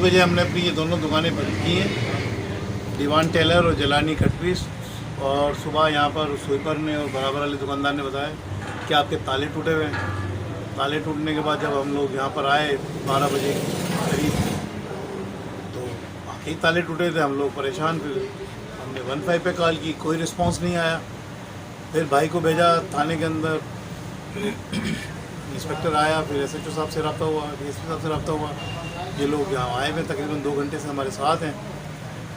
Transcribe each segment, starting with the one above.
बजे हमने अपनी ये दोनों दुकानें बंद की हैं, दीवान टेलर और जलानी कटपीस। और सुबह यहाँ पर स्वीपर ने और बराबर वाले दुकानदार ने बताया कि आपके ताले टूटे हुए हैं। ताले टूटने के बाद जब हम लोग यहाँ पर आए 12 बजे करीब, तो वाकई ताले टूटे थे। हम लोग परेशान, फिर हमने 15 पे कॉल की, कोई रिस्पांस नहीं आया। फिर भाई को भेजा थाने के अंदर, इंस्पेक्टर आया, फिर एसएचओ साहब से रब्ता हुआ, डीएसपी साहब से रब्ता हुआ। ये लोग यहाँ आए हुए तकरीबन 2 घंटे से हमारे साथ हैं,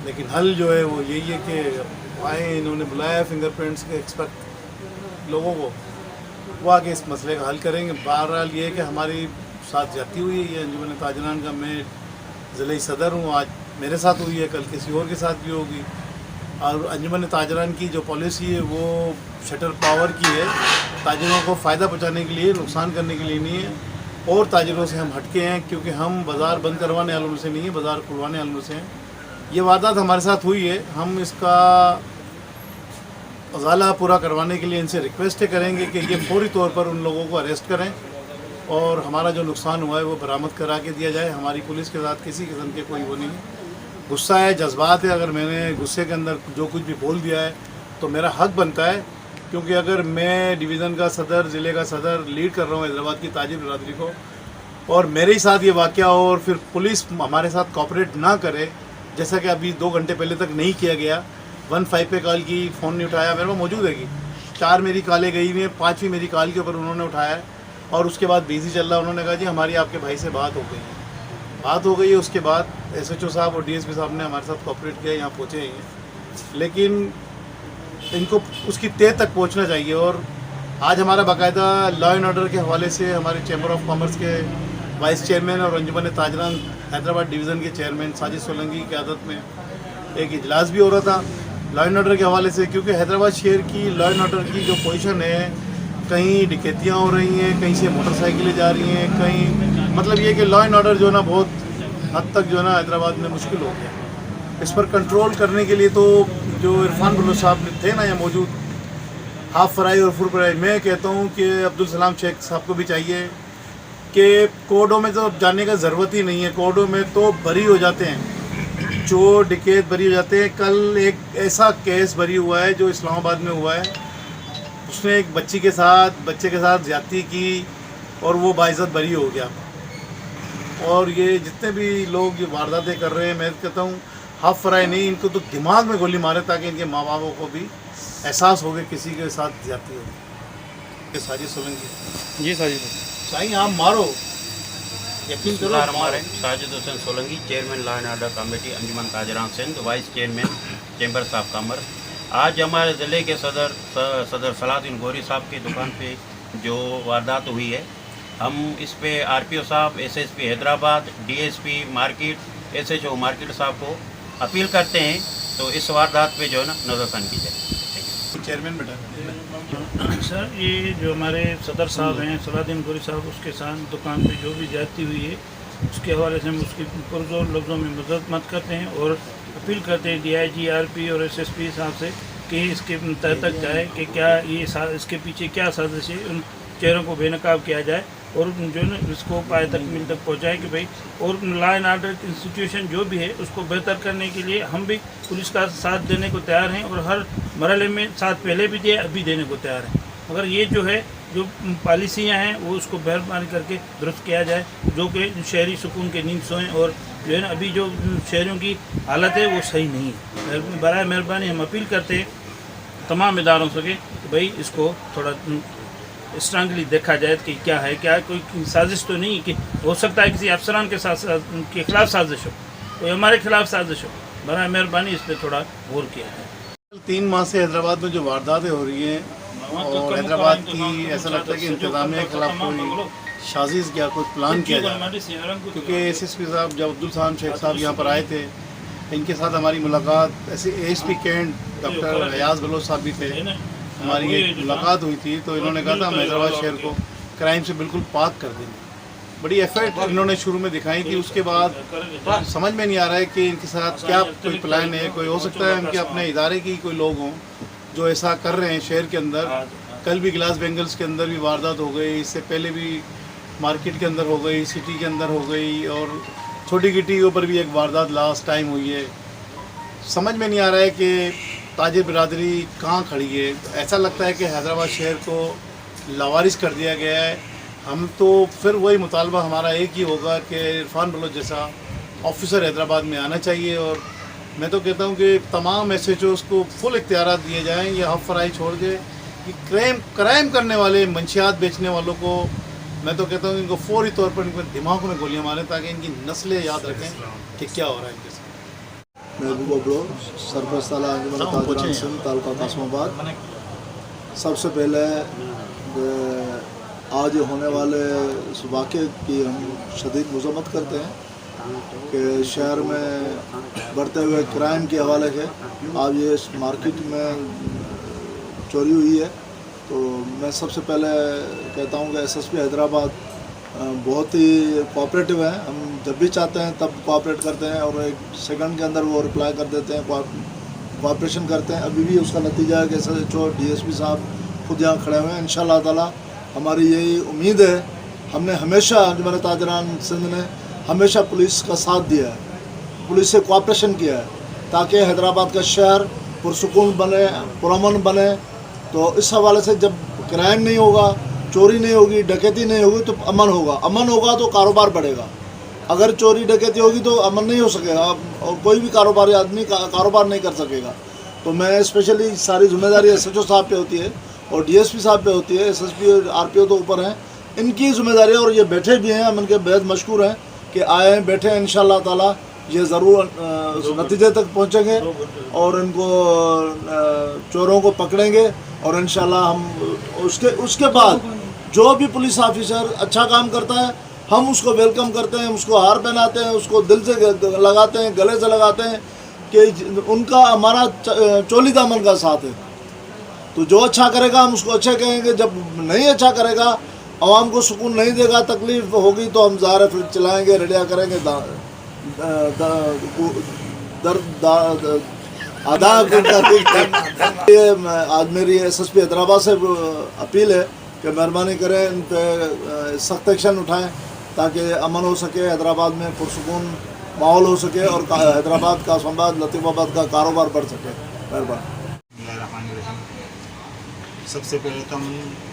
लेकिन हल जो है वो यही है कि आए, इन्होंने बुलाया फिंगरप्रिंट्स के एक्सपर्ट लोगों को, वो आके इस मसले का हल करेंगे। बहरहाल ये है कि हमारी साथ जाती हुई है, ये अंजुमन ताजरान का मैं ज़िले सदर हूँ, आज मेरे साथ हुई है, कल किसी और के साथ भी होगी। और अंजुमन ताजरान की जो पॉलिसी है वो शटर पावर की है, ताजिरों को फ़ायदा पहुँचाने के लिए, नुकसान करने के लिए नहीं है। और ताजिरों से हम हटके हैं, क्योंकि हम बाज़ार बंद करवाने वालों से नहीं है, बाज़ार खुलवाने वालों से हैं। ये वारदात हमारे साथ हुई है, हम इसका अज़ाला पूरा करवाने के लिए इनसे रिक्वेस्ट करेंगे कि ये फौरी तौर पर उन लोगों को अरेस्ट करें और हमारा जो नुकसान हुआ है वो बरामद करा के दिया जाए। हमारी पुलिस के साथ किसी किस्म के कोई वो नहीं है, गुस्सा है, जज्बात है। अगर मैंने गुस्से के अंदर जो कुछ भी बोल दिया है तो मेरा हक बनता है, क्योंकि अगर मैं डिवीज़न का सदर, ज़िले का सदर लीड कर रहा हूँ हैदराबाद की ताजिर बरादरी को, और मेरे ही साथ ये वाक़या हो और फिर पुलिस हमारे साथ कोऑपरेट ना करे, जैसा कि अभी 2 घंटे पहले तक नहीं किया गया। 15 पे कॉल की, फ़ोन नहीं उठाया, मेरे पास मौजूद है कि 4 मेरी कॉलें गई हुई हैं, 5वीं मेरी कॉल के ऊपर उन्होंने उठाया है, और उसके बाद बिजी चल रहा। उन्होंने कहा जी हमारी आपके भाई से बात हो गई है, बात हो गई है। उसके बाद एसएचओ साहब और डीएसपी साहब ने हमारे साथ कोऑपरेट किया, यहाँ पहुँचे हैं, लेकिन इनको उसकी तह तक पहुँचना चाहिए। और आज हमारा बाकायदा लॉ एंड ऑर्डर के हवाले से हमारे चैम्बर ऑफ कॉमर्स के वाइस चेयरमैन और अंजुमन ताजरान हैदराबाद डिवीज़न के चेयरमैन साजिद सोलंकी की क़यादत में एक इजलास भी हो रहा था लॉ एंड ऑर्डर के हवाले से, क्योंकि हैदराबाद शहर की लॉ एंड ऑर्डर की जो पोजीशन है, कहीं डकैतियाँ हो रही हैं, कहीं से मोटरसाइकिलें जा रही हैं, कहीं मतलब ये कि लॉ एंड ऑर्डर जो है ना बहुत हद तक जो है ना हैदराबाद में मुश्किल हो गया। इस पर कंट्रोल करने के लिए तो जो इरफान बलोच साहब थे ना यहाँ मौजूद, हाफ फ्राई और फुल फ्राई, मैं कहता हूँ कि अब्दुल सलाम शेख साहब को भी चाहिए कि कोर्टों में तो जाने का ज़रूरत ही नहीं है, कोर्टों में तो बरी हो जाते हैं, चोर डकैत बरी हो जाते हैं। कल एक ऐसा केस बरी हुआ है जो इस्लामाबाद में हुआ है, उसने एक बच्चे के साथ ज़्यादती की और वो बाइज़्ज़त बरी हो गया। और ये जितने भी लोग ये वारदातें कर रहे हैं, मैं कहता हूँ हाफ फ्राई नहीं, इनको तो दिमाग में गोली मारे ताकि इनके माँ बापों को भी एहसास हो कि किसी के साथ ज़्यादती होगी। साजिद सोलंकी जी साजिद चाहिए, आप मारो, यकीन करो। हमारे Sajid Hussain Solanki, chairman law and order committee Anjuman Tajran Sindh, vice chairman chambers of commerce. आज हमारे ज़िले के सदर सलाउद्दीन गौरी साहब की दुकान पे जो वारदात हुई है, हम इस पे आरपीओ साहब, SSP Hyderabad, DSP market, SHO market साहब को अपील करते हैं तो इस वारदात पे जो है ना नज़रसानी की जाए। चेयरमैन बेटा सर, ये जो हमारे सदर साहब हैं सलाउद्दीन गौरी साहब, उसके साथ दुकान पे जो भी ज्यादती हुई है उसके हवाले से हम उसकी पुरजोर लफ्ज़ों में मदद करते हैं और अपील करते हैं डीआईजी, आरपी और एसएसपी साहब से कि इसके तह तक जाए कि क्या ये इसके पीछे क्या साजिश है, उन चेहरों को बेनकाब किया जाए और जो है ना इसको पाए तक मिल तक पहुँचाए कि भाई, और लॉ एंड ऑर्डर इंस्टीट्यूशन जो भी है उसको बेहतर करने के लिए हम भी पुलिस का साथ देने को तैयार हैं और हर मरहले में साथ पहले भी दिए, अभी देने को तैयार हैं। मगर ये जो है जो पॉलिसियाँ हैं वो उसको मेहरबानी करके दुरुस्त किया जाए, जो कि शहरी सुकून के नींद सोएं। और जो है ना अभी जो शहरों की हालत है वो सही नहीं है। बराए मेहरबानी हम अपील करते हैं तमाम इदारों से कि भाई इसको थोड़ा स्ट्रांगली देखा जाए कि क्या है, क्या कोई साजिश तो नहीं कि हो सकता है किसी अफसरान के साथ के खिलाफ साजिश हो, कोई हमारे खिलाफ साजिश हो। बराए मेहरबानी इस पर थोड़ा गौर किया जाए। 3 माह से हैदराबाद में जो वारदातें हो रही हैं और हैदराबाद की ऐसा लगता है कि इंतज़ामिया के खिलाफ कोई साजिश या कोई प्लान किया जाए, क्योंकि एसएसपी साहब जब अब्दुल सलाम शेख साहब यहाँ पर आए थे, इनके साथ हमारी मुलाकात, ऐसे एएसपी कैंट डॉक्टर रियाज बलोच साहब भी थे, हमारी एक मुलाकात हुई थी, तो इन्होंने कहा था हम हैदराबाद शहर को क्राइम से बिल्कुल पाक कर देंगे। बड़ी एफर्ट इन्होंने शुरू में दिखाई थी, उसके बाद समझ में नहीं आ रहा है कि इनके साथ क्या कोई प्लान है। कोई हो सकता है इनके अपने इदारे के कोई लोग हों जो ऐसा कर रहे हैं शहर के अंदर। कल भी ग्लास बेंगल्स के अंदर भी वारदात हो गई, इससे पहले भी मार्केट के अंदर हो गई, सिटी के अंदर हो गई, और छोटी गिट्टी के ऊपर भी एक वारदात लास्ट टाइम हुई है। समझ में नहीं आ रहा है कि ताजिर बिरादरी कहाँ खड़ी है। ऐसा लगता है कि हैदराबाद शहर को लावारिस कर दिया गया है। हम तो फिर वही मुतालबा हमारा एक ही होगा कि इरफान बलोच जैसा ऑफिसर हैदराबाद में आना चाहिए। और मैं तो कहता हूँ कि तमाम SHOs को फुल इख्तियारात दिए जाएँ, ये हफ फराई छोड़ के कि क्राइम करने वाले मंशियात बेचने वालों को मैं तो कहता हूँ इनको फौरी तौर पर इनके दिमागों में गोलियाँ मारें ताकि इनकी नस्लें याद रखें कि क्या हो रहा है इनके साथ। महबूबा ब्लो सरपरस्त आला अंजुमन ताजरान सिंध तालुका कासमाबाद। सबसे पहले आज होने वाले इस वाक़े की हम शदीद मज़म्मत करते हैं कि शहर में बढ़ते हुए क्राइम के हवाले से आज ये इस मार्केट में चोरी हुई है। तो मैं सबसे पहले कहता हूँ कि SSP हैदराबाद बहुत ही कोऑपरेटिव है। हम जब भी चाहते हैं तब कोऑपरेट करते हैं और एक सेकंड के अंदर वो रिप्लाई कर देते हैं, कोऑपरेशन करते हैं। अभी भी उसका नतीजा है कि SHO DSP साहब खुद यहाँ खड़े हुए हैं। इंशाअल्लाह ताला हमारी यही उम्मीद है। हमने हमेशा अंजुमन ताजरान सिंध ने हमेशा पुलिस का साथ दिया है, पुलिस से कोऑपरेशन किया है ताकि हैदराबाद का शहर पुरसुकून बने, पुरअमन बने। तो इस हवाले से जब क्राइम नहीं होगा, चोरी नहीं होगी, डकैती नहीं होगी तो अमन होगा। अमन होगा तो कारोबार बढ़ेगा। अगर चोरी डकैती होगी तो अमन नहीं हो सकेगा और कोई भी कारोबारी आदमी कारोबार नहीं कर सकेगा। तो मैं स्पेशली सारी जिम्मेदारी SHO साहब पे होती है और DSP साहब पे होती है। SSP और RPO तो ऊपर हैं, इनकी जिम्मेदारी है। और ये बैठे भी हैं, हम इनके बेहद मशकूर हैं कि आए हैं, बैठे हैं। इंशाअल्लाह ताला ये ज़रूर नतीजे तक पहुँचेंगे और इनको चोरों को पकड़ेंगे। और इंशाअल्लाह हम उसके बाद जो भी पुलिस ऑफिसर अच्छा काम करता है हम उसको वेलकम करते हैं, उसको हार पहनाते हैं, उसको दिल से लगाते हैं, गले से लगाते हैं कि उनका हमारा चोली दामन का साथ है। तो जो अच्छा करेगा हम उसको अच्छा कहेंगे, जब नहीं अच्छा करेगा, आवाम को सुकून नहीं देगा, तकलीफ होगी तो हम ज़ाहिर फिर चलाएँगे, रेडिया करेंगे, ये आज मेरी SSP हैदराबाद से अपील है कि मेहरबानी करें, इन पे सख्त एक्शन उठाएं ताकि अमन हो सके, हैदराबाद में पुरसुकून माहौल हो सके और हैदराबाद का कासमाबाद लतीफ़ाबाद का कारोबार बढ़ सके। मेहरबानी। सबसे पहले तो हम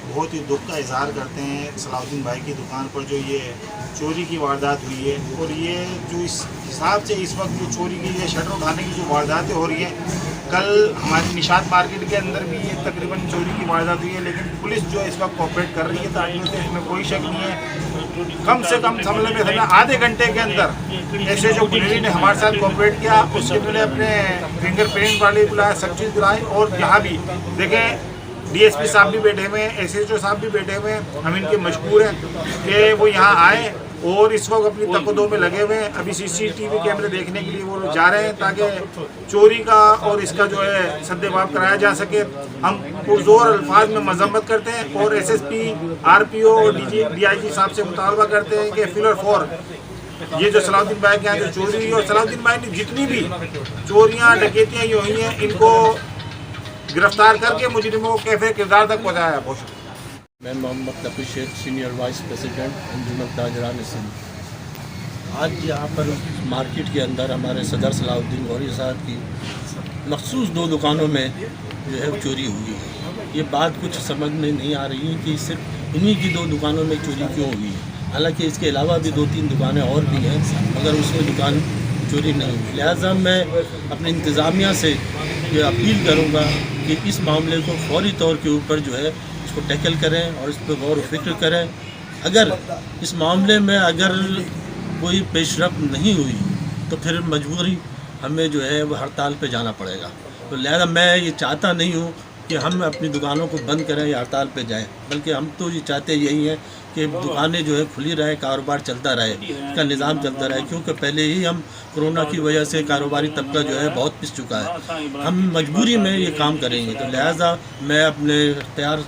बहुत ही दुख का इजहार करते हैं सलाउद्दीन भाई की दुकान पर जो ये चोरी की वारदात हुई है। और ये जो इस हिसाब से इस वक्त जो चोरी की ये शटर उठाने की जो वारदातें हो रही हैं, कल हमारी निशात मार्केट के अंदर भी ये तकरीबन चोरी की वारदात हुई है। लेकिन पुलिस जो इस वक्त कोऑपरेट कर रही है ताकि तो इसमें कोई शक नहीं है। कम से कम समय में आधे घंटे के अंदर SHO पुलिस ने हमारे साथ कोऑपरेट किया। उसके पहले अपने फिंगरप्रिंट वाले बुलाए, सब चीज़ बुलाए। और यहाँ भी देखें DSP साहब भी बैठे हुए हैं, SHO साहब भी बैठे हुए हैं। हम इनके मशकूर हैं कि वो यहाँ आए और इस वक्त अपनी तकदों में लगे हुए हैं। अभी CCTV कैमरे देखने के लिए वो लोग जा रहे हैं ताकि चोरी का और इसका जो है सद्देबाब कराया जा सके। हम पुरजोर अल्फाज में मजम्मत करते हैं और SSP, RPO और DIG साहब से मुतालबा करते हैं कि फिलर फॉर ये जो सलाउद्दीन भाई के यहाँ जो चोरी हुई और सलाउद्दीन भाई ने जितनी भी चोरियाँ डकैतियाँ ये हुई हैं इनको गिरफ्तार करके मुजरिमों को कैफे किरदार तक पहुँचाया। बहुत शुक्रिया। मैं Mohammad Nafi Sheikh, senior vice president Anjuman Tajran Sindh. आज यहाँ पर मार्केट के अंदर हमारे सदर सलाउद्दीन गौरी साहब की मखसूस 2 दुकानों में जो है चोरी हुई है। ये बात कुछ समझ में नहीं आ रही है कि सिर्फ इन्हीं की 2 दुकानों में चोरी क्यों हुई है। हालांकि इसके अलावा भी 2-3 दुकानें और भी हैं मगर उसमें दुकान चोरी नहीं हुई। लिहाजा मैं अपनी इंतज़ामिया से ये अपील करूँगा कि इस मामले को फौरी तौर के ऊपर जो है इसको टैकल करें और इस पर गौर व फिक्र करें। अगर इस मामले में अगर कोई पेशरफ नहीं हुई तो फिर मजबूरी हमें जो है वो हड़ताल पे जाना पड़ेगा। तो लिहाजा मैं ये चाहता नहीं हूँ कि हम अपनी दुकानों को बंद करें या हड़ताल पे जाएं, बल्कि हम तो ये चाहते यही हैं कि दुकानें जो है खुली रहे, कारोबार चलता रहे, इसका निज़ाम चलता रहे। क्योंकि पहले ही हम कोरोना की वजह से कारोबारी तबका जो है बहुत पिस चुका है। हम मजबूरी में ये काम करेंगे। तो लिहाजा मैं अपने इख्तियार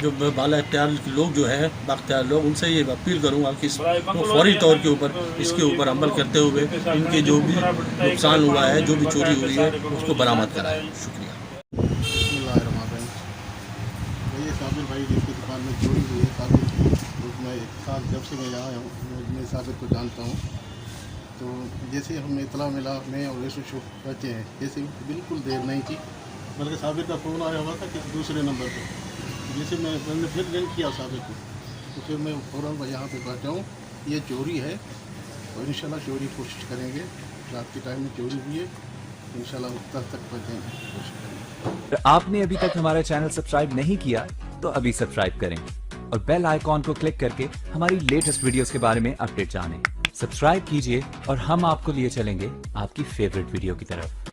जो बाला इख्तियार लोग जो हैं बाख्तियार लोग, उनसे ये अपील करूँगा कि इसको फौरी तौर के ऊपर इसके ऊपर अमल करते हुए इनके जो भी नुकसान हुआ है, जो भी चोरी हुई है, उसको बरामद कराएँ। शुक्रिया। साबिर भाई जिसकी दुकान में चोरी हुई है, साबिर मैं एक साल जब से मैं यहाँ हूँ मैं साबिर को जानता हूँ। तो जैसे हमें इतला मिला, मैं और यशु बचे हैं, जैसे बिल्कुल देर नहीं की, बल्कि साबिर का फ़ोन आया हुआ था किसी दूसरे नंबर पर। जैसे मैंने फिर रिंग किया साबिर को, तो फिर मैं फ़ौरन यहाँ पे पहुँचा हूँ। ये चोरी है और इंशाल्लाह चोरी की कोशिश करेंगे। रात के टाइम में चोरी हुई है, इंशाल्लाह तक पहुँचेंगे, कोशिश करेंगे। आपने अभी तक हमारा चैनल सब्सक्राइब नहीं किया तो अभी सब्सक्राइब करें और बेल आइकॉन को क्लिक करके हमारी लेटेस्ट वीडियोस के बारे में अपडेट जानें। सब्सक्राइब कीजिए और हम आपको लिए चलेंगे आपकी फेवरेट वीडियो की तरफ।